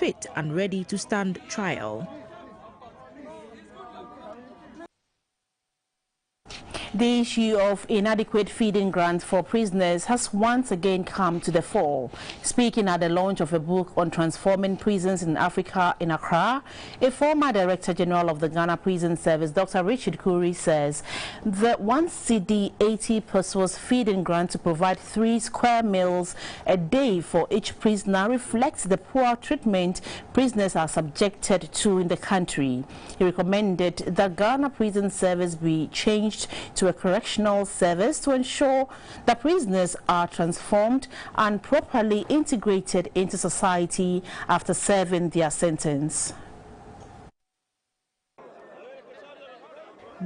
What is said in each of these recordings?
fit and ready to stand trial. The issue of inadequate feeding grants for prisoners has once again come to the fore. Speaking at the launch of a book on transforming prisons in Africa in Accra, a former Director General of the Ghana Prison Service, Dr. Richard Curry, says the 1 cedi 80 pesos feeding grant to provide 3 square meals a day for each prisoner reflects the poor treatment prisoners are subjected to in the country. He recommended that Ghana Prison Service be changed to a correctional service to ensure that prisoners are transformed and properly integrated into society after serving their sentence.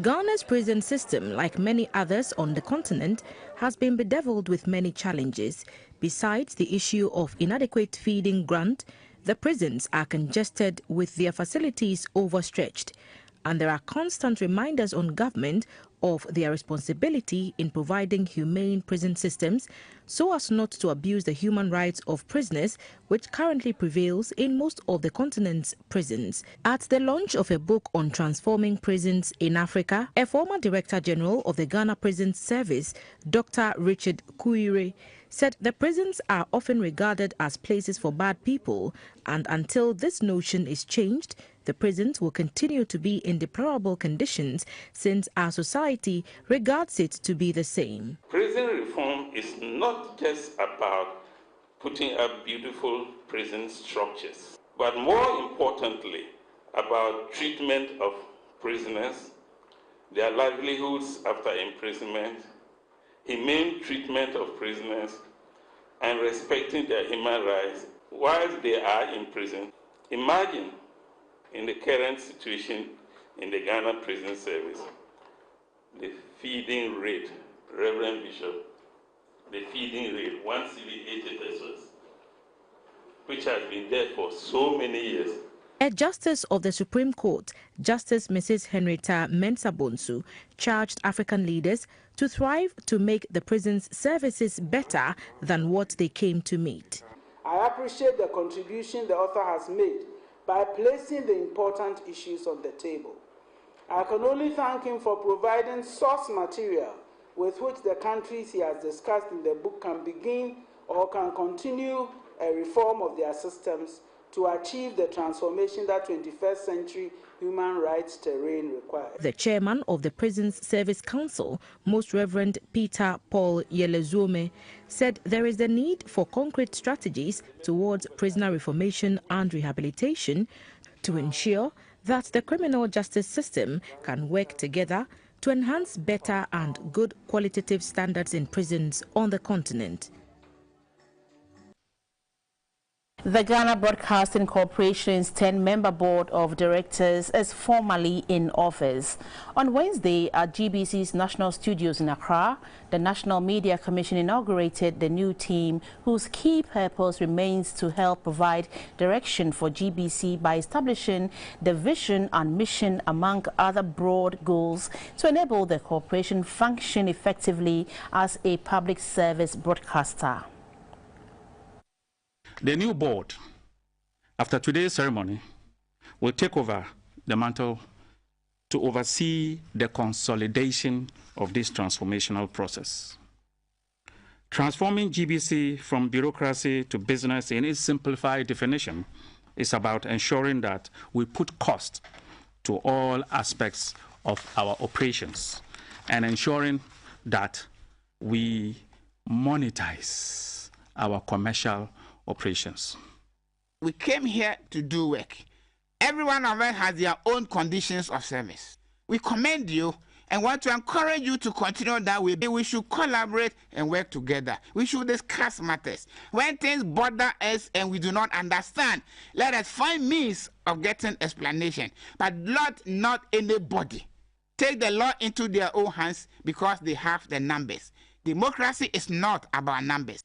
Ghana's prison system, like many others on the continent, has been bedeviled with many challenges. Besides the issue of inadequate feeding grant, the prisons are congested with their facilities overstretched, and there are constant reminders on government of their responsibility in providing humane prison systems so as not to abuse the human rights of prisoners, which currently prevails in most of the continent's prisons. At the launch of a book on transforming prisons in Africa, a former Director General of the Ghana Prison Service, Dr. Richard Curry, said the prisons are often regarded as places for bad people, and until this notion is changed, the prisons will continue to be in deplorable conditions since our society regards it to be the same. Prison reform is not just about putting up beautiful prison structures, but more importantly, about treatment of prisoners, their livelihoods after imprisonment, humane treatment of prisoners, and respecting their human rights whilst they are in prison. Imagine, in the current situation in the Ghana Prison Service, the feeding rate, Reverend Bishop, the feeding rate, 1 cedi 80 pesos, which has been there for so many years. A justice of the Supreme Court, Justice Mrs. Henrietta Mensah-Bonsu, charged African leaders to thrive to make the prison's services better than what they came to meet. I appreciate the contribution the author has made by placing the important issues on the table. I can only thank him for providing source material with which the countries he has discussed in the book can begin or can continue a reform of their systems to achieve the transformation that 21st century human rights terrain requires. The chairman of the Prisons Service Council, Most Reverend Peter Paul Yelezuome, said there is a need for concrete strategies towards prisoner reformation and rehabilitation to ensure that the criminal justice system can work together to enhance better and good qualitative standards in prisons on the continent. The Ghana Broadcasting Corporation's 10-member board of directors is formally in office. On Wednesday at GBC's National Studios in Accra, the National Media Commission inaugurated the new team whose key purpose remains to help provide direction for GBC by establishing the vision and mission among other broad goals to enable the corporation function effectively as a public service broadcaster. The new board, after today's ceremony, will take over the mantle to oversee the consolidation of this transformational process. Transforming GBC from bureaucracy to business in its simplified definition is about ensuring that we put cost to all aspects of our operations and ensuring that we monetize our commercial operations. We came here to do work. Every one of us has their own conditions of service. We commend you and want to encourage you to continue that way. We should collaborate and work together. We should discuss matters. When things bother us and we do not understand, let us find means of getting explanation. But let not anybody take the law into their own hands because they have the numbers. Democracy is not about numbers.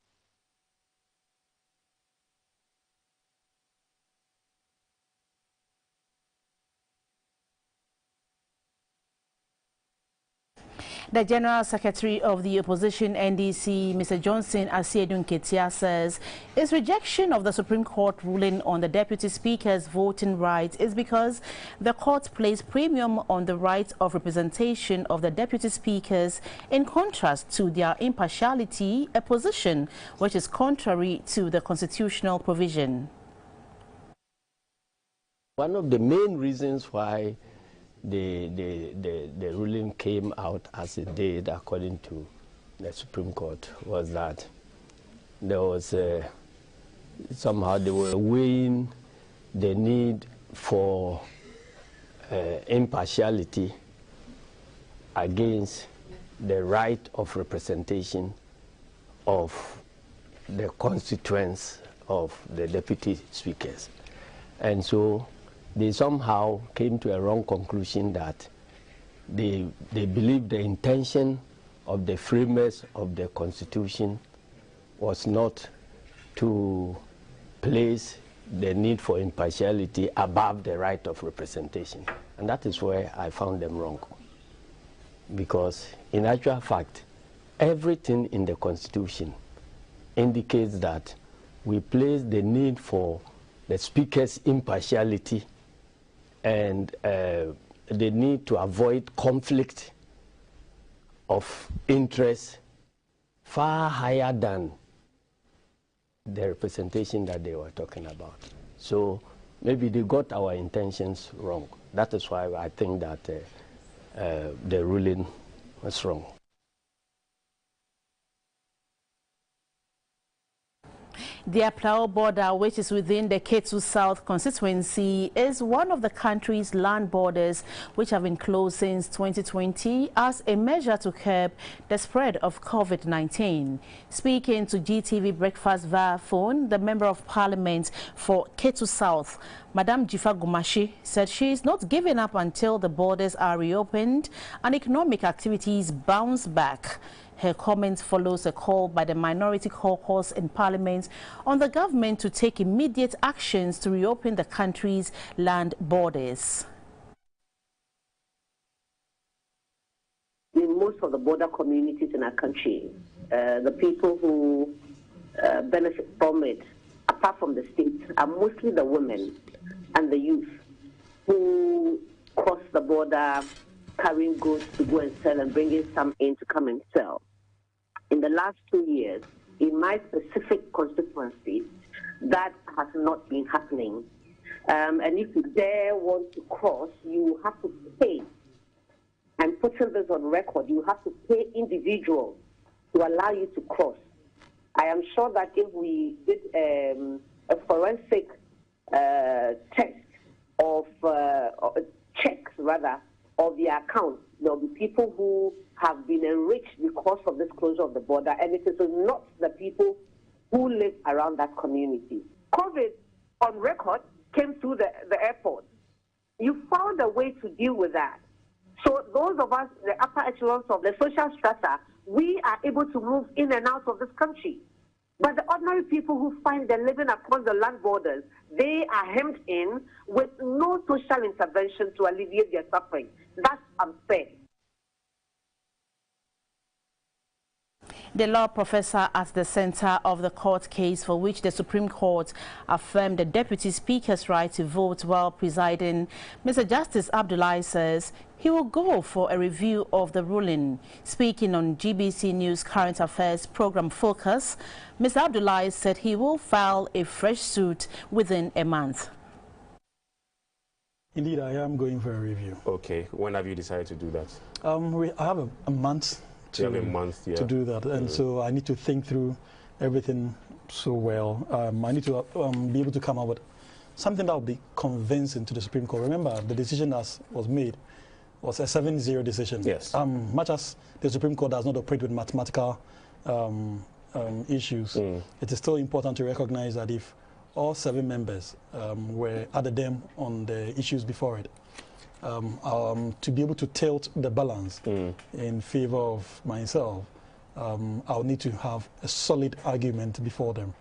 The General Secretary of the Opposition NDC, Mr. Johnson Asiedun Ketia, says his rejection of the Supreme Court ruling on the Deputy Speaker's voting rights is because the court placed premium on the right of representation of the Deputy Speakers in contrast to their impartiality, a position which is contrary to the constitutional provision. One of the main reasons why the ruling came out as it did, according to the Supreme Court, was that there was somehow they were weighing the need for impartiality against the right of representation of the constituents of the deputy speakers. And so they somehow came to a wrong conclusion that they believed the intention of the framers of the Constitution was not to place the need for impartiality above the right of representation. And that is where I found them wrong. Because in actual fact, everything in the Constitution indicates that we place the need for the Speaker's impartiality and the need to avoid conflict of interest far higher than the representation that they were talking about. So maybe they got our intentions wrong. That is why I think that the ruling was wrong. The Aplao border, which is within the Ketu South constituency, is one of the country's land borders which have been closed since 2020 as a measure to curb the spread of COVID-19. Speaking to GTV Breakfast via phone, the Member of Parliament for Ketu South, Madam Jifa Gumashi, said she is not giving up until the borders are reopened and economic activities bounce back. Her comment follows a call by the Minority Caucus in Parliament on the government to take immediate actions to reopen the country's land borders. In most of the border communities in our country, the people who benefit from it, apart from the state, are mostly the women and the youth who cross the border carrying goods to go and sell and bringing some in to come and sell. In the last 2 years, in my specific constituency, that has not been happening. And if you dare want to cross, you have to pay. And putting this on record, you have to pay individuals to allow you to cross. I am sure that if we did a forensic test of checks, rather, of their accounts, there will be people who have been enriched because of this closure of the border, and it is not the people who live around that community. COVID, on record, came through the airport. You found a way to deal with that. So those of us, the upper echelons of the social strata, we are able to move in and out of this country. But the ordinary people who find their living across the land borders, they are hemmed in with no social intervention to alleviate their suffering. That's unfair. The law professor at the center of the court case for which the Supreme Court affirmed the Deputy Speaker's right to vote while presiding, Mr. Justice Abdullahi says he will go for a review of the ruling. Speaking on GBC News Current Affairs program Focus, Mr. Abdullahi said he will file a fresh suit within a month. Indeed, I am going for a review. Okay. When have you decided to do that? I have a month. To do that, and so I need to think through everything so well. I need to be able to come up with something that will be convincing to the Supreme Court. Remember, the decision that was made was a 7-0 decision. Yes. Much as the Supreme Court does not operate with mathematical issues, it is still important to recognize that if all 7 members were added them on the issues before it, to be able to tilt the balance in favor of myself, I'll need to have a solid argument before them.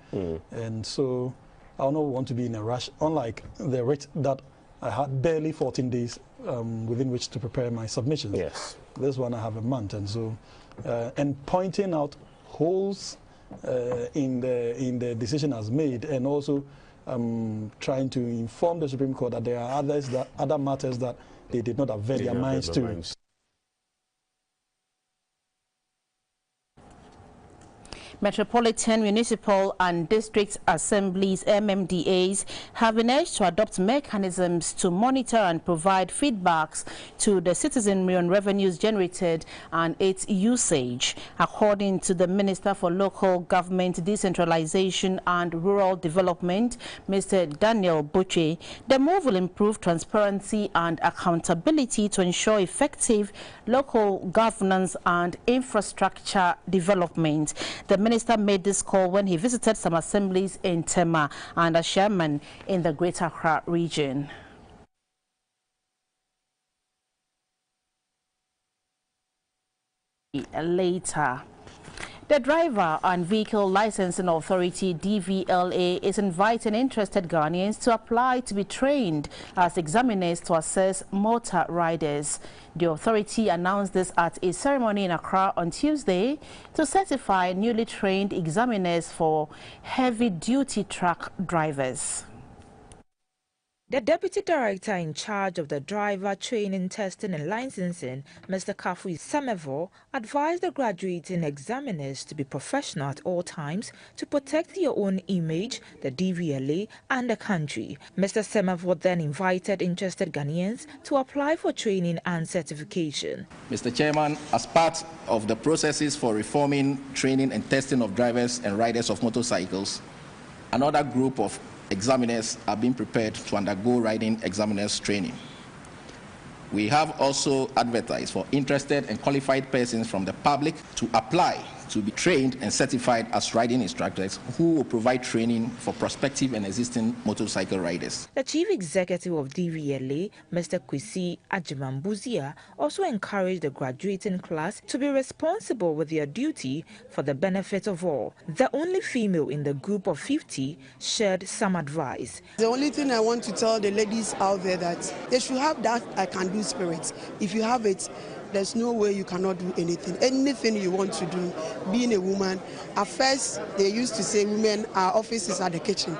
And so I'll not want to be in a rush, unlike the rate that I had barely 14 days within which to prepare my submissions. Yes. This one I have a month. And so, and pointing out holes in the decision as made, and also trying to inform the Supreme Court that there are other matters that they did not avert their minds to. Metropolitan, Municipal and District Assemblies, MMDAs, have been urged to adopt mechanisms to monitor and provide feedbacks to the citizenry on revenues generated and its usage. According to the Minister for Local Government, Decentralization and Rural Development, Mr. Daniel Butchie, the move will improve transparency and accountability to ensure effective local governance and infrastructure development. The Minister made this call when he visited some assemblies in Tema and a chairman in the Greater Accra region. Later. The Driver and Vehicle Licensing Authority, DVLA, is inviting interested Ghanaians to apply to be trained as examiners to assess motor riders. The authority announced this at a ceremony in Accra on Tuesday to certify newly trained examiners for heavy-duty truck drivers. The Deputy Director in charge of the Driver Training, Testing and Licensing, Mr. Kafu Semevo, advised the graduating examiners to be professional at all times to protect their own image, the DVLA and the country. Mr. Semevo then invited interested Ghanaians to apply for training and certification. Mr. Chairman, as part of the processes for reforming training and testing of drivers and riders of motorcycles, another group of examiners are being prepared to undergo riding examiners training. We have also advertised for interested and qualified persons from the public to apply to be trained and certified as riding instructors who will provide training for prospective and existing motorcycle riders. The Chief Executive of DVLA, Mr. Kwesi Ajimambuzia, also encouraged the graduating class to be responsible with their duty for the benefit of all. The only female in the group of 50 shared some advice. The only thing I want to tell the ladies out there that they should have that I can do spirit. If you have it, there's no way you cannot do anything. Anything you want to do, being a woman. At first, they used to say women, our office is at the kitchen.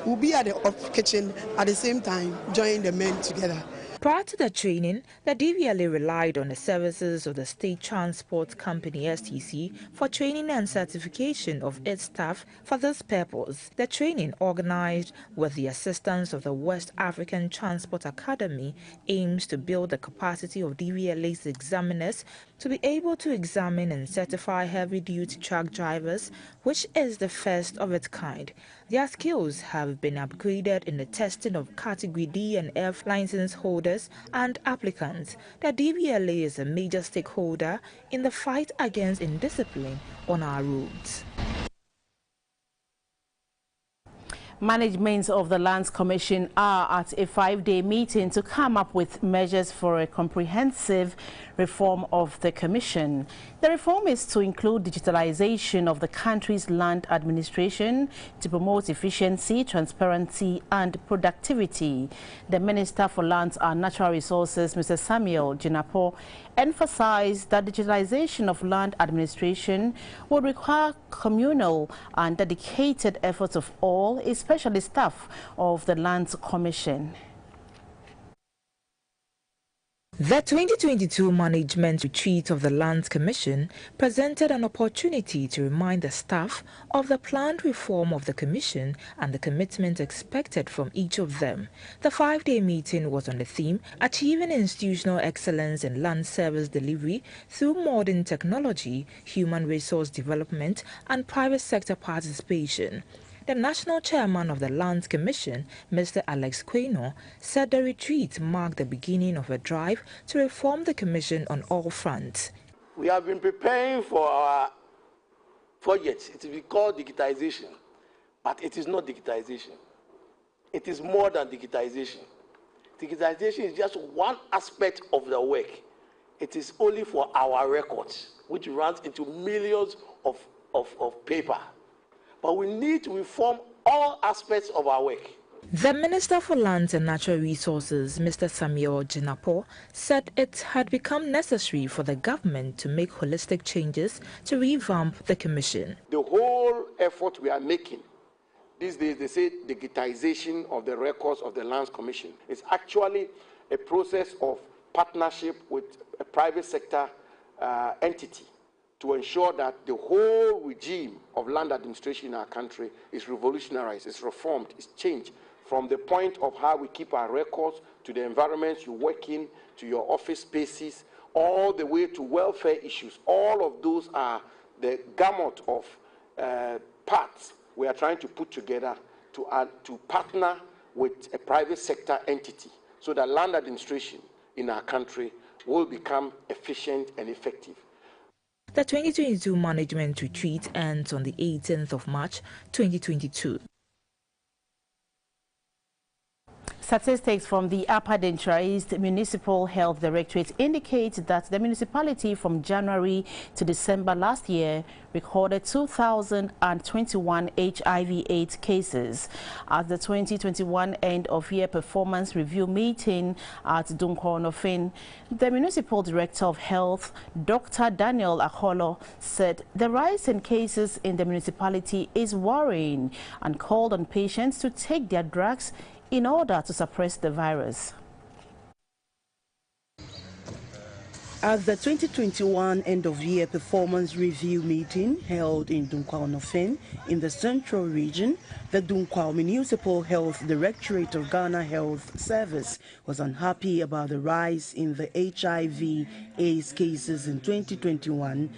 We'll be at the kitchen at the same time, join the men together. Prior to the training, the DVLA relied on the services of the State Transport Company (STC) for training and certification of its staff for this purpose. The training, organized with the assistance of the West African Transport Academy, aims to build the capacity of DVLA's examiners to be able to examine and certify heavy-duty truck drivers, which is the first of its kind. Their skills have been upgraded in the testing of Category D and F license holders and applicants. The DVLA is a major stakeholder in the fight against indiscipline on our roads. Management of the Lands Commission are at a 5-day meeting to come up with measures for a comprehensive reform of the Commission. The reform is to include digitalization of the country's land administration to promote efficiency, transparency and productivity. The Minister for Lands and Natural Resources, Mr. Samuel Jinapo, emphasized that digitalization of land administration would require communal and dedicated efforts of all, especially staff of the Lands Commission. The 2022 Management Retreat of the Lands Commission presented an opportunity to remind the staff of the planned reform of the Commission and the commitment expected from each of them. The 5-day meeting was on the theme, Achieving Institutional Excellence in Land Service Delivery through Modern Technology, Human Resource Development and Private Sector Participation. The National Chairman of the Lands Commission, Mr. Alex Quaynor, said the retreat marked the beginning of a drive to reform the Commission on all fronts. We have been preparing for our project. It will be called digitization, but it is not digitization. It is more than digitization. Digitization is just one aspect of the work. It is only for our records, which runs into millions of paper. But we need to reform all aspects of our work. The Minister for Lands and Natural Resources, Mr. Samuel Jinapo, said it had become necessary for the government to make holistic changes to revamp the commission. The whole effort we are making these days, they say digitization of the records of the Lands Commission. It's actually a process of partnership with a private sector entity to ensure that the whole regime of land administration in our country is revolutionized, is reformed, is changed from the point of how we keep our records to the environments you work in, to your office spaces, all the way to welfare issues. All of those are the gamut of parts we are trying to put together to partner with a private sector entity so that land administration in our country will become efficient and effective. The 2022 Management Retreat ends on the 18th of March 2022. Statistics from the Upper Dentra East Municipal Health Directorate indicate that the municipality from January to December last year recorded 2,021 HIV/AIDS cases. At the 2021 end-of-year performance review meeting at Dunkornofin, the Municipal Director of Health, Dr. Daniel Akolo, said the rise in cases in the municipality is worrying and called on patients to take their drugs in order to suppress the virus. At the 2021 end-of-year performance review meeting held in Dunkornofin in the Central Region, the Dunkwao Municipal Health Directorate of Ghana Health Service was unhappy about the rise in the HIV/AIDS cases in 2021.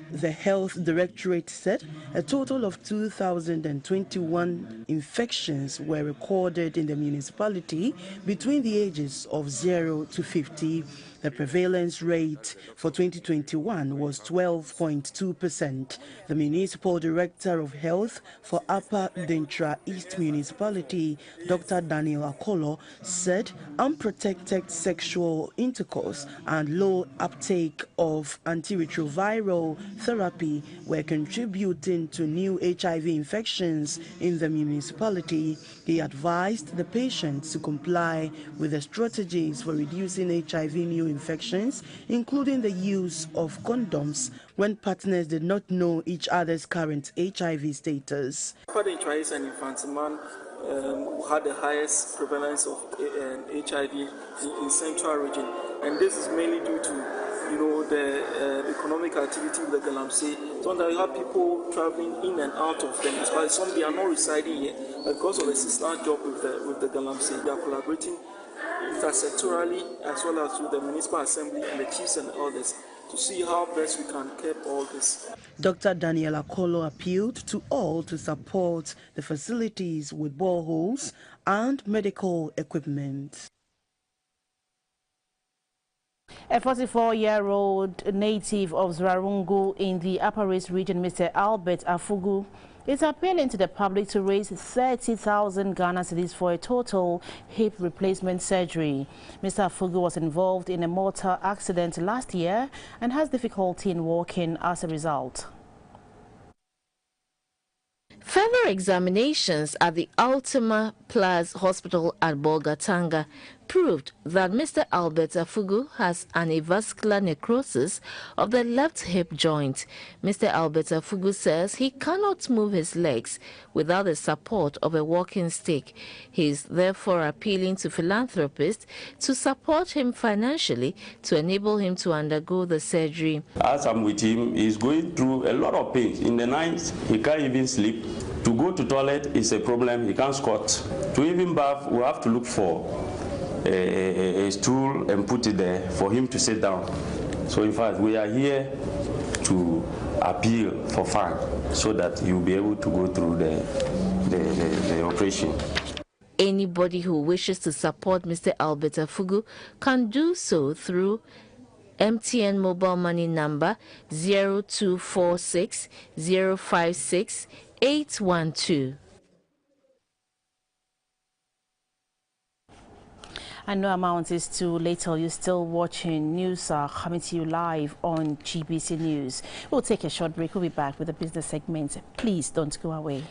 The Health Directorate said a total of 2,021 infections were recorded in the municipality between the ages of 0 to 50. The prevalence rate for 2021 was 12.2%. The Municipal Director of Health for Upper Dentra East Municipality, Dr. Daniel Akolo, said unprotected sexual intercourse and low uptake of antiretroviral therapy were contributing to new HIV infections in the municipality. He advised the patients to comply with the strategies for reducing HIV new infections, including the use of condoms when partners did not know each other's current HIV status. Trials and infantiman had the highest prevalence of HIV in Central Region, and this is mainly due to the economic activity of the Galamsey. So that you have people traveling in and out of the municipality. Some they are not residing here because of the assistant job with the Galamsey. They are collaborating intersectorally as well as with the municipal assembly and the chiefs and others to see how best we can keep all this. Dr. Daniel Akolo appealed to all to support the facilities with boreholes and medical equipment. A 44-year-old native of Zwarungu in the Upper East region, Mr. Albert Afugu, is appealing to the public to raise 30,000 Ghana cedis for a total hip replacement surgery. Mr. Afugu was involved in a motor accident last year and has difficulty in walking as a result. Further examinations at the Ultima Plus Hospital at Bolgatanga proved that Mr. Albert Afugu has an avascular necrosis of the left hip joint. Mr. Albert Afugu says he cannot move his legs without the support of a walking stick. He is therefore appealing to philanthropists to support him financially to enable him to undergo the surgery. As I'm with him, he's going through a lot of pain. In the night, he can't even sleep. To go to toilet is a problem. He can't squat. To even bath, we have to look for a stool and put it there for him to sit down. So in fact, we are here to appeal for funds so that you'll be able to go through the operation. Anybody who wishes to support Mr. Albert Afugu can do so through MTN mobile money number 0246 056 812. And no amount is too little. You're still watching news coming to you live on GBC News. We'll take a short break. We'll be back with the business segment. Please don't go away.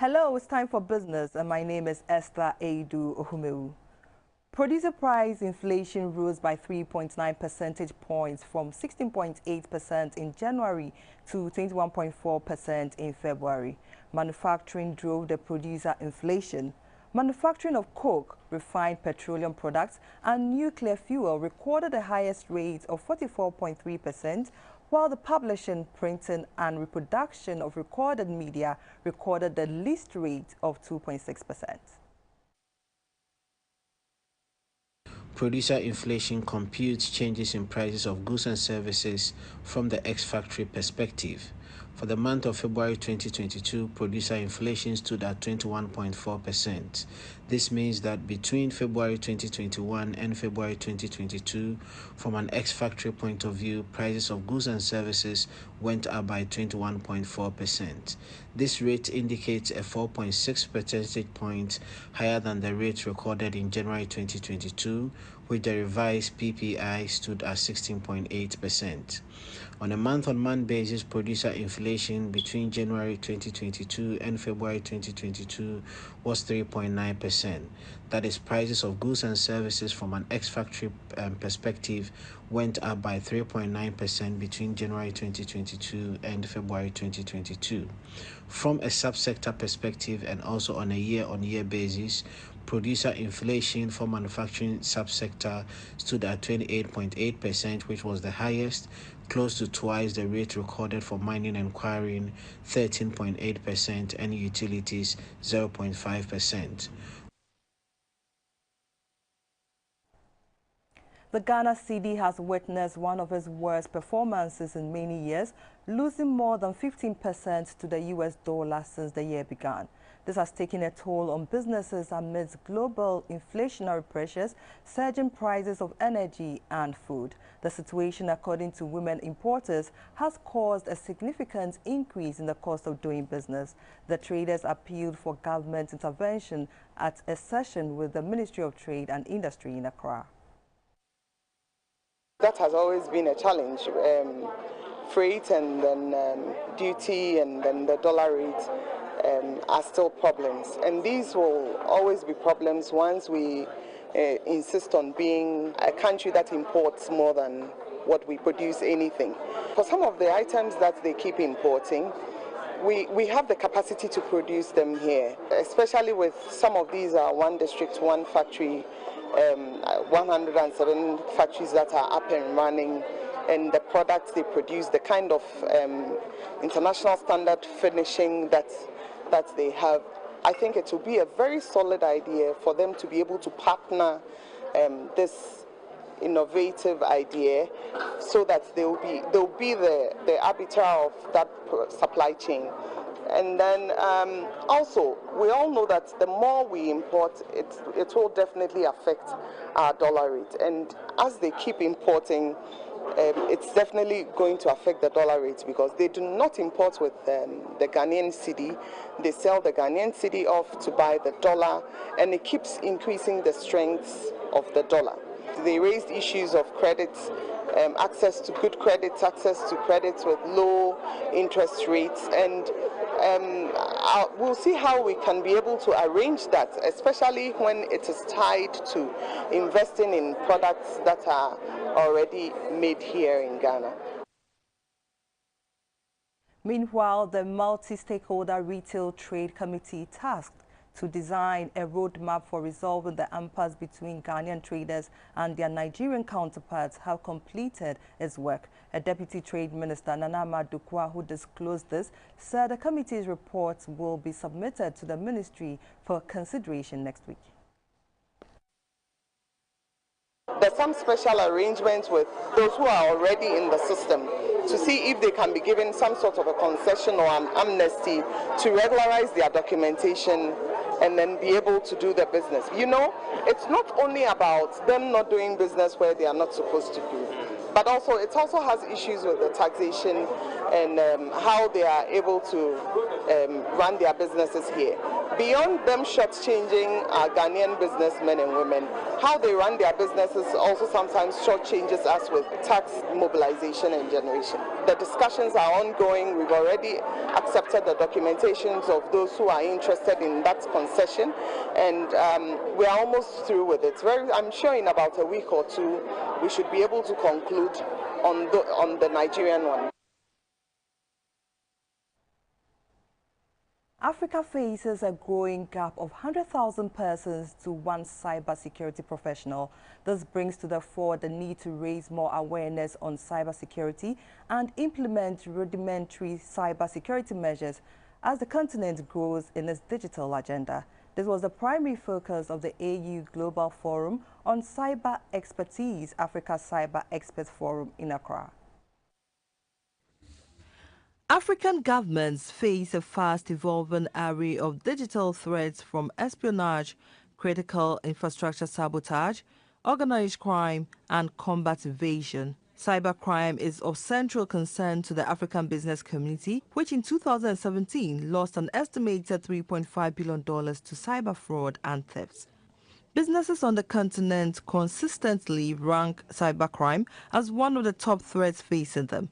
Hello, it's time for business, and my name is Esther Eidu Ohumeu. Producer price inflation rose by 3.9 percentage points from 16.8% in January to 21.4% in February. Manufacturing drove the producer inflation. Manufacturing of coke, refined petroleum products, and nuclear fuel recorded the highest rate of 44.3%, while the publishing, printing, and reproduction of recorded media recorded the least rate of 2.6%. Producer inflation computes changes in prices of goods and services from the ex-factory perspective. For the month of February 2022, producer inflation stood at 21.4%. This means that between February 2021 and February 2022, from an ex-factory point of view, prices of goods and services went up by 21.4%. This rate indicates a 4.6 percentage points higher than the rate recorded in January 2022, which the revised PPI stood at 16.8%. On a month-on-month basis, producer inflation between January 2022 and February 2022 was 3.9%. That is, prices of goods and services from an ex-factory perspective went up by 3.9% between January 2022 and February 2022. From a subsector perspective and also on a year-on-year basis, producer inflation for manufacturing subsector stood at 28.8%, which was the highest, close to twice the rate recorded for mining and quarrying, 13.8%, and utilities, 0.5%. The Ghana cedi has witnessed one of its worst performances in many years, losing more than 15% to the US dollar since the year began. This has taken a toll on businesses amidst global inflationary pressures, surging prices of energy and food. The situation, according to women importers, has caused a significant increase in the cost of doing business. The traders appealed for government intervention at a session with the Ministry of Trade and Industry in Accra. That has always been a challenge. Freight and then duty and then the dollar rate are still problems. And these will always be problems once we insist on being a country that imports more than what we produce anything. For some of the items that they keep importing, we have the capacity to produce them here, especially with some of these one district, one factory, 107 factories that are up and running, and the products they produce, the kind of international standard finishing that they have. I think it will be a very solid idea for them to be able to partner this innovative idea so that they'll be the arbiter of that supply chain. And then also, we all know that the more we import, it will definitely affect our dollar rate. And as they keep importing, it's definitely going to affect the dollar rate because they do not import with the Ghanaian cedi. They sell the Ghanaian cedi off to buy the dollar, and it keeps increasing the strength of the dollar. They raised issues of credit, access to good credit, access to credits with low interest rates, and we'll see how we can be able to arrange that, especially when it is tied to investing in products that are already made here in Ghana. Meanwhile, the multi-stakeholder Retail Trade Committee tasked to design a roadmap for resolving the impasse between Ghanaian traders and their Nigerian counterparts have completed its work. A Deputy Trade Minister, Nana Madukwa, who disclosed this, said the committee's reports will be submitted to the ministry for consideration next week. There's some special arrangements with those who are already in the system to see if they can be given some sort of a concession or an amnesty to regularize their documentation and then be able to do the business. You know, it's not only about them not doing business where they are not supposed to do, but also it also has issues with the taxation and how they are able to run their businesses here. Beyond them shortchanging our Ghanaian businessmen and women, how they run their businesses also sometimes shortchanges us with tax mobilization and generation. The discussions are ongoing. We've already accepted the documentations of those who are interested in that concession, and we are almost through with it. I'm sure in about a week or two, we should be able to conclude on the Nigerian one. Africa faces a growing gap of 100,000 persons to one cybersecurity professional. This brings to the fore the need to raise more awareness on cybersecurity and implement rudimentary cybersecurity measures as the continent grows in its digital agenda. This was the primary focus of the AU Global Forum on Cyber Expertise, Africa Cyber Experts Forum in Accra. African governments face a fast-evolving array of digital threats from espionage, critical infrastructure sabotage, organized crime, and combat evasion. Cybercrime is of central concern to the African business community, which in 2017 lost an estimated $3.5 billion to cyber fraud and thefts. Businesses on the continent consistently rank cybercrime as one of the top threats facing them.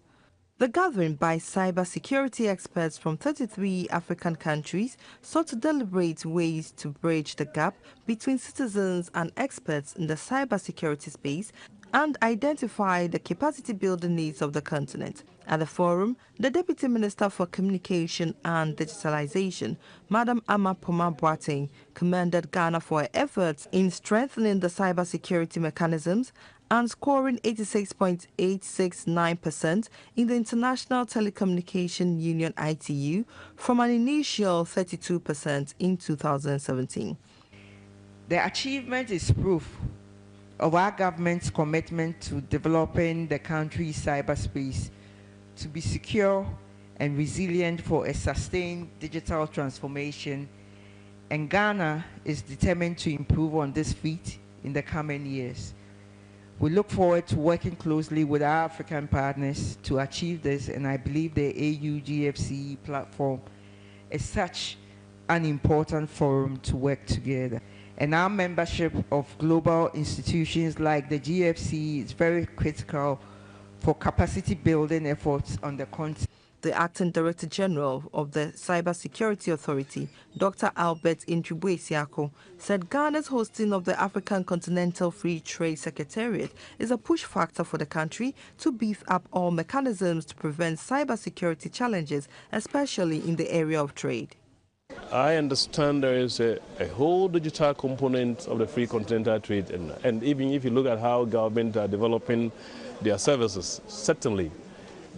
The gathering by cybersecurity experts from 33 African countries sought to deliberate ways to bridge the gap between citizens and experts in the cybersecurity space and identify the capacity-building needs of the continent. At the forum, the Deputy Minister for Communication and Digitalization, Madam Ama Poma Boateng, commended Ghana for her efforts in strengthening the cybersecurity mechanisms and scoring 86.869% in the International Telecommunication Union ITU from an initial 32% in 2017. The achievement is proof of our government's commitment to developing the country's cyberspace to be secure and resilient for a sustained digital transformation, and Ghana is determined to improve on this feat in the coming years. We look forward to working closely with our African partners to achieve this, and I believe the AU-GFCE platform is such an important forum to work together. And our membership of global institutions like the GFC is very critical for capacity building efforts on the continent. The Acting Director General of the Cybersecurity Authority, Dr. Albert Intribuesiako, said Ghana's hosting of the African Continental Free Trade Secretariat is a push factor for the country to beef up all mechanisms to prevent cybersecurity challenges, especially in the area of trade. I understand there is a whole digital component of the free continental trade, and even if you look at how government are developing their services, certainly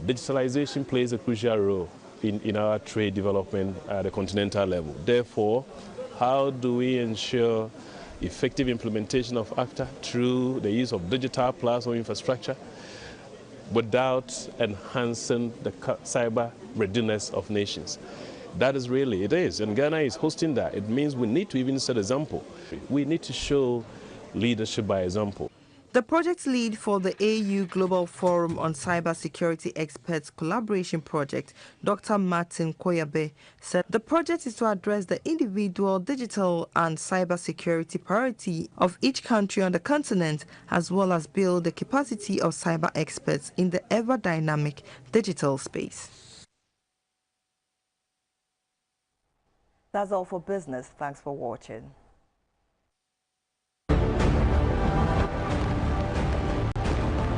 digitalization plays a crucial role in our trade development at the continental level. Therefore, how do we ensure effective implementation of ACTA through the use of digital platform infrastructure without enhancing the cyber readiness of nations? That is really, it is, and Ghana is hosting that. It means we need to even set example. We need to show leadership by example. The project lead for the AU Global Forum on Cybersecurity Experts Collaboration Project, Dr. Martin Koyabe, said the project is to address the individual digital and cybersecurity priority of each country on the continent, as well as build the capacity of cyber experts in the ever-dynamic digital space. That's all for business. Thanks for watching.